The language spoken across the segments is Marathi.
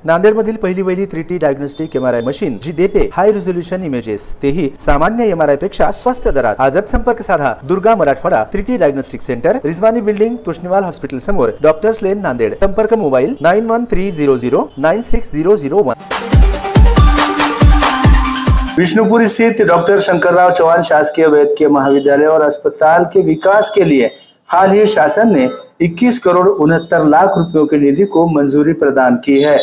नांदेडमधील पहिली वहिली 3T डायग्नोस्टिक MRI मशीन जी देते हाय रिझोल्यूशन इमेजेस, तेही सामान्य MRI पेक्षा स्वस्त दरात। आजच संपर्क साधा। Durga Marathwada 3T diagnostic centre, Rizwani building, Tushniwal hospital समोर, डॉक्टर्स लेन, नांदेड। संपर्क मोबाईल 9130096001। विष्णुपुरी स्थित डॉक्टर शंकरराव चौहान शासकीय वैद्यकीय महाविद्यालय और अस्पताल के विकास के लिए हाल ही शासन ने 21 करोड़ 69 लाख रुपयों की निधि को मंजूरी प्रदान की है।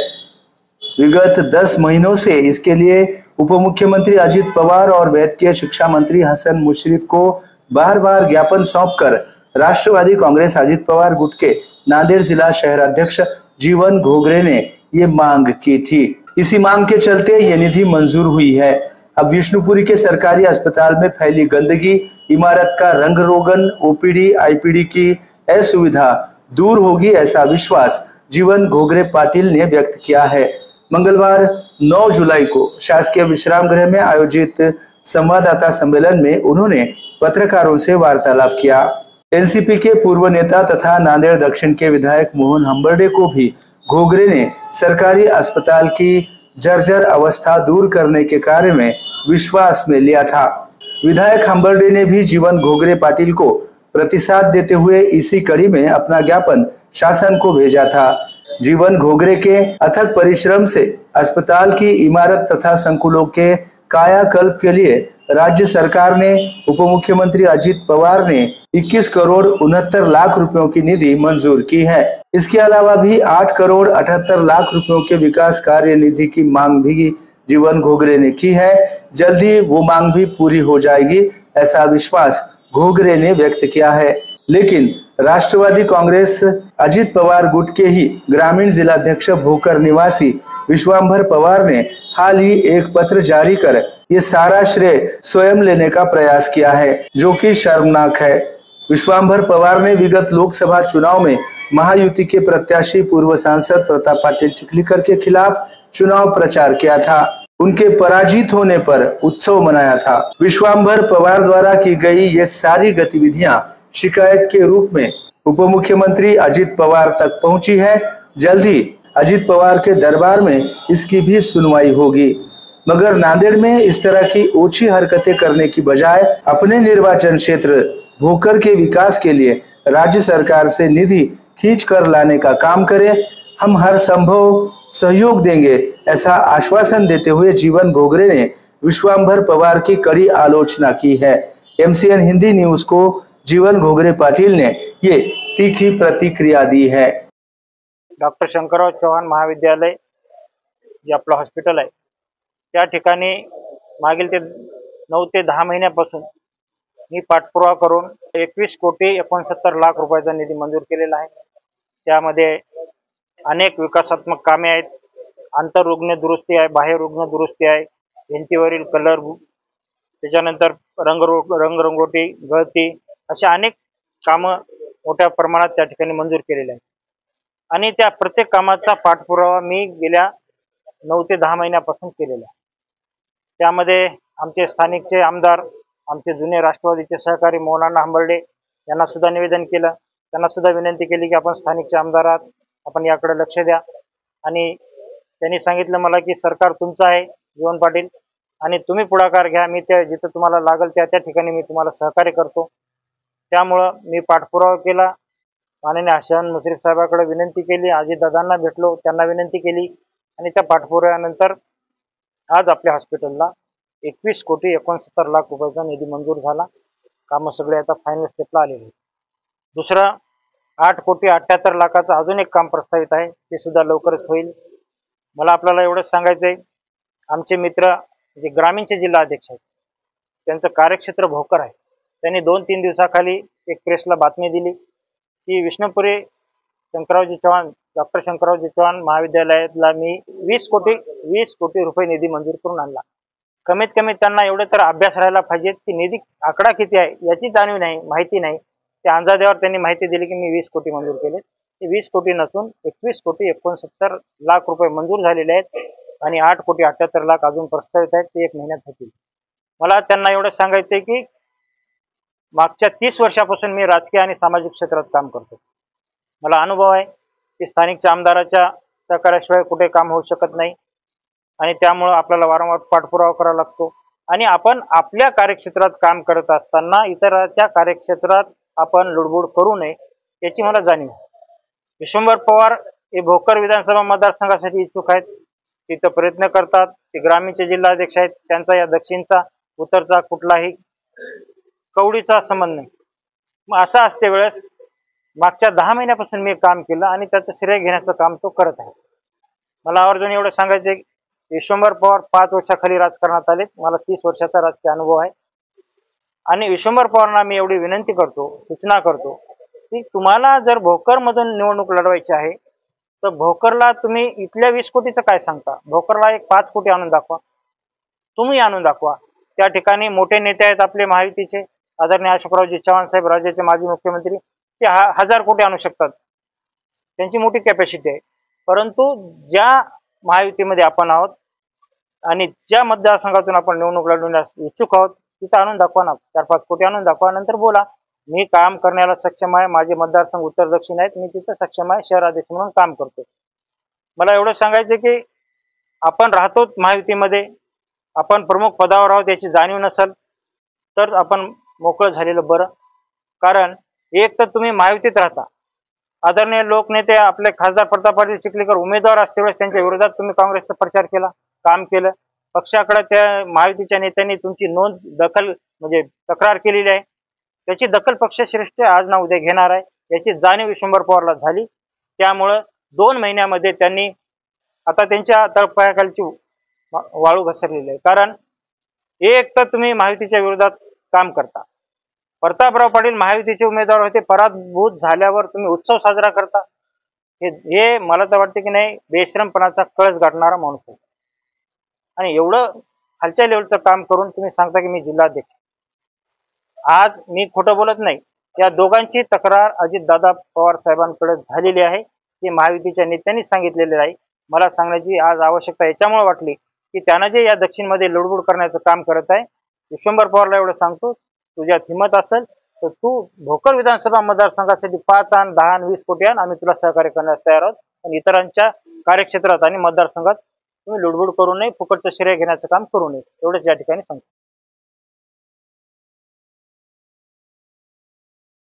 विगत 10 महीनों से इसके लिए उप मुख्यमंत्री अजित पवार और वैद्यकीय शिक्षा मंत्री हसन मुशर्रफ को बार बार ज्ञापन सौंपकर राष्ट्रवादी कांग्रेस अजित पवार गुट के नांदेड़ जिला शहर अध्यक्ष जीवन घोगरे ने ये मांग की थी। इसी मांग के चलते ये निधि मंजूर हुई है। अब विष्णुपुरी के सरकारी अस्पताल में फैली गंदगी, इमारत का रंग रोगन, OPD IPD की असुविधा दूर होगी, ऐसा विश्वास जीवन घोगरे पाटिल ने व्यक्त किया है। मंगलवार 9 जुलाई को शासकीय विश्राम गृह में आयोजित संवाददाता सम्मेलन में उन्होंने पत्रकारों से वार्तालाप किया। NCP के पूर्व नेता तथा नांदेड़ दक्षिण के विधायक मोहन हंबर्डे को भी घोगरे ने सरकारी अस्पताल की जर्जर अवस्था दूर करने के कार्य में विश्वास में लिया था। विधायक हंबर्डे ने भी जीवन घोगरे पाटिल को प्रतिसाद देते हुए इसी कड़ी में अपना ज्ञापन शासन को भेजा था। जीवन घोगरे के अथक परिश्रम से अस्पताल की इमारत तथा संकुलों के कायाकल्प के लिए राज्य सरकार ने उप मुख्यमंत्री अजित पवार ने 21 करोड़ 69 लाख रुपयों की निधि मंजूर की है। इसके अलावा भी 8 करोड़ 78 लाख रुपयों के विकास कार्य निधि की मांग भी जीवन घोगरे ने की है। जल्दी वो मांग भी पूरी हो जाएगी, ऐसा विश्वास घोगरे ने व्यक्त किया है। लेकिन राष्ट्रवादी कांग्रेस अजित पवार गुट के ही ग्रामीण जिलाध्यक्ष भोकर निवासी विश्वांभर पवार ने हाल ही एक पत्र जारी कर ये सारा श्रेय स्वयं लेने का प्रयास किया है, जो कि शर्मनाक है। विश्वांभर पवार ने विगत लोकसभा चुनाव में महायुति के प्रत्याशी पूर्व सांसद प्रताप पाटिल चिखलीकर के खिलाफ चुनाव प्रचार किया था। उनके पराजित होने पर उत्सव मनाया था। विश्वांभर पवार द्वारा की गई ये सारी गतिविधियां शिकायत के रूप में उप मुख्यमंत्री अजित पवार तक पहुंची है। जल्द ही अजित पवार के दरबार में इसकी भी सुनवाई होगी। मगर नांदेड़ में इस तरह की ओछी हरकतें करने की बजाय अपने निर्वाचन क्षेत्र भोकर के विकास के लिए राज्य सरकार से निधि खींच कर लाने का काम करे। हम हर संभव सहयोग देंगे, ऐसा आश्वासन देते हुए जीवन घोगरे ने विश्वांभर पवार की कड़ी आलोचना की है। MCN हिंदी न्यूज को जीवन घोगरे पाटिल ने ये तीखी प्रतिक्रिया दी है। डॉक्टर शंकरराव चौहान महाविद्यालय जे आपलं हॉस्पिटल आहे त्या ठिकाणी मागील 9 ते 10 महिन्यापासून मी पाठपुरावा करून 21 कोटी 69 लाख रुपयाचा निधी मंजूर केलेला आहे। त्यामध्ये अनेक विकासात्मक कामे आहेत, आंतररुग्ण दुरुस्ती आहे, बाह्य रुग्ण दुरुस्ती आहे, भिंतीवरील कलर, त्याच्यानंतर रंगरंगोटी, गळती, अशा अनेक कामं मोठ्या प्रमाणात त्या ठिकाणी मंजूर केलेले आहेत। आणि त्या प्रत्येक कामाचा पाठपुरावा मी गेल्या 9 ते 10 महिन्यापासून केलेला आहे। त्यामध्ये आमचे स्थानिकचे आमदार, आमचे जुने राष्ट्रवादीचे सहकारी मोहन हंबर्डे यांना सुद्धा निवेदन केलं। त्यांना सुद्धा विनंती केली की आपण स्थानिकचे आमदार आहात, आपण याकडे लक्ष द्या। आणि त्यांनी सांगितलं मला की सरकार तुमचं आहे जीवन पाटील, आणि तुम्ही पुढाकार घ्या, मी त्या जिथं तुम्हाला लागल त्या ठिकाणी मी तुम्हाला सहकार्य करतो। त्यामुळं मी पाठपुरावा केला, माननीय हसन मुश्रीफ साहेबांकडे विनंती केली, अजितदादांना भेटलो, त्यांना विनंती केली, आणि त्या पाठपुराव्यानंतर आज आपल्या हॉस्पिटलला 21 कोटी 69 लाख रुपयाचा निधी मंजूर झाला। कामं सगळे आता फायनल स्टेपला आलेले आहेत। दुसरं 8 कोटी 78 लाखाचं अजून एक काम प्रस्तावित आहे, ते सुद्धा लवकरच होईल। मला आपल्याला एवढंच सांगायचं आहे, आमचे मित्र जे ग्रामीणचे जिल्हाध्यक्ष आहेत त्यांचं कार्यक्षेत्र भोकर आहे। त्यांनी 2-3 दिवसाखाली एक प्रेसला बातमी दिली की विष्णुपुरी शंकररावजी चव्हाण, डॉक्टर शंकररावजी चव्हाण महाविद्यालयातला मी 20 कोटी रुपये निधी मंजूर करून आणला। कमीत कमी त्यांना एवढे तर अभ्यास राहायला पाहिजे की निधी आकडा किती आहे याची जाणीव नाही, माहिती नाही। त्या अंदाजावर त्यांनी माहिती दिली की मी 20 कोटी मंजूर केले। ते 20 कोटी नसून 21 कोटी 69 लाख रुपये मंजूर झालेले आहेत, आणि 8 कोटी 78 लाख अजून प्रस्तावित आहेत, ते 1 महिन्यात होतील। मला त्यांना एवढं सांगायचं आहे की मागच्या 30 वर्षापासून मी राजकीय आणि सामाजिक क्षेत्रात काम करतो। मला अनुभव आहे की स्थानिकच्या आमदाराच्या सहकार्याशिवाय कुठे काम होऊ शकत नाही आणि त्यामुळं आपल्याला वारंवार पाठपुरावा करावा लागतो आणि आपण आपल्या कार्यक्षेत्रात काम करत असताना इतरांच्या कार्यक्षेत्रात आपण लुडबुड करू नये याची मला जाणीव आहे. विश्वंभर पवार हे भोकर विधानसभा मतदारसंघासाठी इच्छुक आहेत. तिथं प्रयत्न करतात. ते ग्रामीणचे जिल्हाध्यक्ष आहेत. त्यांचा या दक्षिणचा उत्तरचा कुठलाही कवडीचा संबंध नाही. मग असं असते वेळेस मागच्या 10 महिन्यापासून मी काम केलं आणि त्याचं श्रेय घेण्याचं काम तो करत आहे. मला आवर्जून एवढं सांगायचं की विश्वंभर पवार 5 वर्षाखाली राजकारणात आले. मला 30 वर्षाचा राजकीय अनुभव आहे आणि विश्वंभर पवारांना मी एवढी विनंती करतो, सूचना करतो की तुम्हाला जर भोकरमधून निवडणूक लढवायची आहे तर भोकरला तुम्ही इथल्या 20 कोटीचं काय सांगता, भोकरला एक 5 कोटी आणून दाखवा, तुम्ही आणून दाखवा. त्या ठिकाणी मोठे नेते आहेत आपले महायुतीचे, आदरणीय अशोकरावजी चव्हाण साहेब, राज्याचे माजी मुख्यमंत्री, ते 1000 कोटी आणू शकतात. त्यांची मोठी कॅपॅसिटी आहे. परंतु ज्या महायुतीमध्ये आपण आहोत आणि ज्या मतदारसंघातून आपण निवडणूक लढवण्यास इच्छुक आहोत तिथं आणून दाखवा ना, 4-5 कोटी आणून दाखवा. नंतर बोला मी काम करण्याला सक्षम आहे, माझे मतदारसंघ उत्तर दक्षिण आहेत, मी तिथं सक्षम आहे, शहराध्यक्ष म्हणून काम करतो. मला एवढं सांगायचं की आपण राहतो महायुतीमध्ये, आपण प्रमुख पदावर आहोत याची जाणीव नसेल तर आपण मोकळं झालेलं बरं. कारण एक तर तुम्ही महायुतीत राहता, आदरणीय लोकनेते आपले खासदार प्रताप पाटील चिखलीकर उमेदवार असते वेळेस त्यांच्या विरोधात तुम्ही काँग्रेसचा प्रचार केला, काम केलं. पक्षाकडे त्या महायुतीच्या नेत्यांनी तुमची नोंद दखल म्हणजे तक्रार केलेली आहे. त्याची दखल पक्षश्रेष्ठ आज ना उद्या घेणार आहे याची जाणीव विश्वंभर पवारला झाली. त्यामुळं 2 महिन्यामध्ये त्यांनी आता त्यांच्या तळपायाखालची वाळू घसरलेली आहे. कारण एक तर तुम्ही महायुतीच्या विरोधात काम करता, प्रतापराव पाटील महायुतीचे उमेदवार होते, पराभूत झाल्यावर तुम्ही उत्सव साजरा करता. हे मला तर वाटतं की नाही बेश्रमपणाचा कळस गाठणारा माणूस आहे. आणि एवढं खालच्या लेवलचं काम करून तुम्ही सांगता की मी जिल्हाध्यक्ष. आज मी खोटं बोलत नाही. या दोघांची तक्रार अजितदादा पवार साहेबांकडे झालेली आहे. ते महायुतीच्या नेत्यांनी सांगितलेले आहे. मला सांगण्याची आज आवश्यकता याच्यामुळे वाटली की त्यांना जे या दक्षिणमध्ये लुडबुड करण्याचं काम करत आहे. विश्वंभर पवारला एवढं सांगतो, तुझ्यात हिंमत असेल तर तू भोकर विधानसभा मतदारसंघासाठी 5 आण, 10 आण, 20 कोटी आण, आम्ही तुला सहकार्य करण्यास तयार आहोत. आणि इतरांच्या कार्यक्षेत्रात आणि मतदारसंघात तुम्ही लुडबुड करू नये, फुकटचं श्रेय घेण्याचं काम करू नये, एवढंच या ठिकाणी सांगतो.